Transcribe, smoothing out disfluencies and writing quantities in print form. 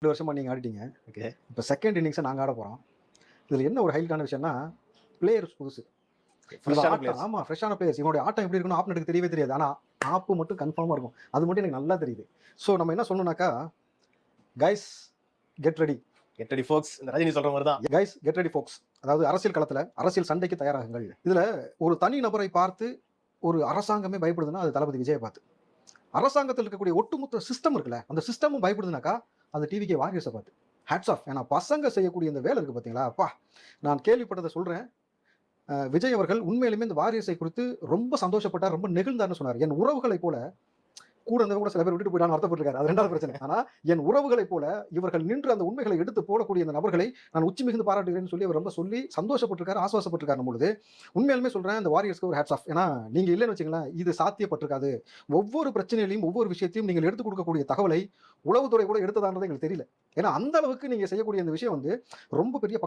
2 வருஷமா நீங்க ஆடிட்டீங்க. ஓகே. இப்ப செகண்ட் இன்னிங்ஸ நாங்க ஆட போறோம். இதுல என்ன ஒரு ஹைலைட்டான விஷயம்னா, பிளேயர்ஸ் புதுசு. இவங்க ஃப்ரெஷ்ஷான ஆட்டம் பிளேயர்ஸ். ஆமா ஃப்ரெஷ்ஷான பிளேயர்ஸ். இவனுடைய ஆட்டம் எப்படி இருக்குன்னு ஆப்னெட்டுக்கு தெரியவே தெரியாது. ஆனா, ஆப்பு மட்டும் கன்ஃபார்மா இருக்கும். அது மட்டும் எனக்கு நல்லா தெரியுது. ஸோ நம்ம என்ன சொல்லணும்னாக்கா, guys get ready. Get ready folks. இந்த ரஜினி சொல்ற மாரி தான். Guys get ready folks. அதாவது அரசியல் களத்துல அரசியல் சண்டைக்கு தயாராகுங்கள். இதுல ஒரு தனி நபரை பார்த்து ஒரு அரசாங்கமே பயப்படுதுன்னா, அது தளபதி விஜய பார்த்து. அரசாங்கத்தில் இருக்கக்கூடிய ஒட்டுமொத்த சிஸ்டம் இருக்குல்ல, அந்த சிஸ்டமும் பயப்படுதுனாக்கா, அது டிவிகே வாரியர்ஸ பார்த்து. Hats off. ஏன்னா பசங்க செய்யக்கூடிய இந்த வேலை இருக்கு பார்த்தீங்களா, அப்பா! நான் கேள்விப்பட்டத சொல்றேன். விஜய் அவர்கள் உண்மையிலுமே இந்த வாரியர்ஸை குறித்து ரொம்ப சந்தோஷப்பட்டார், ரொம்ப நெகிழ்ந்தார்ன்னு சொன்னார். என் உறவுகளைப் போல கூட இருந்தவங்க கூட சில பேர் விட்டுட்டு போயிட்டான்னு வருத்தப்பட்டிருக்காரு. அது 2வது பிரச்சனை. ஆனா, என் உறவுகளைப் போல இவர்கள் நின்று அந்த உண்மைகளை எடுத்து போடக்கூடிய இந்த நபர்களை நான் உச்சி மிகுந்து பாராட்டுகிறேன்னு சொல்லி அவர் ரொம்ப சொல்லி சந்தோஷப்பட்டிருக்காரு, ஆசுவாசப்பட்டிருக்காருன்னும் பொழுது, உண்மையாலுமே சொல்றேன் இந்த வாரியர்ஸ்க்கு ஒரு ஹேட்ஸ் ஆஃப். ஏன்னா, நீங்க இல்லன்னு வச்சுக்கங்களேன், இது சாத்தியப்பட்டிருக்காது. ஒவ்வொரு பிரச்சனையிலும், ஒவ்வொரு விஷயத்தையும் நீங்கள் எடுத்துக் கொடுக்கக்கூடிய தகவலை உளவுத்துறை கூட எடுத்ததான்றது எங்களுக்கு தெரியல. ஏன்னா, அந்த அளவுக்கு நீங்க செய்யக்கூடிய இந்த விஷயம் வந்து ரொம்ப பெரிய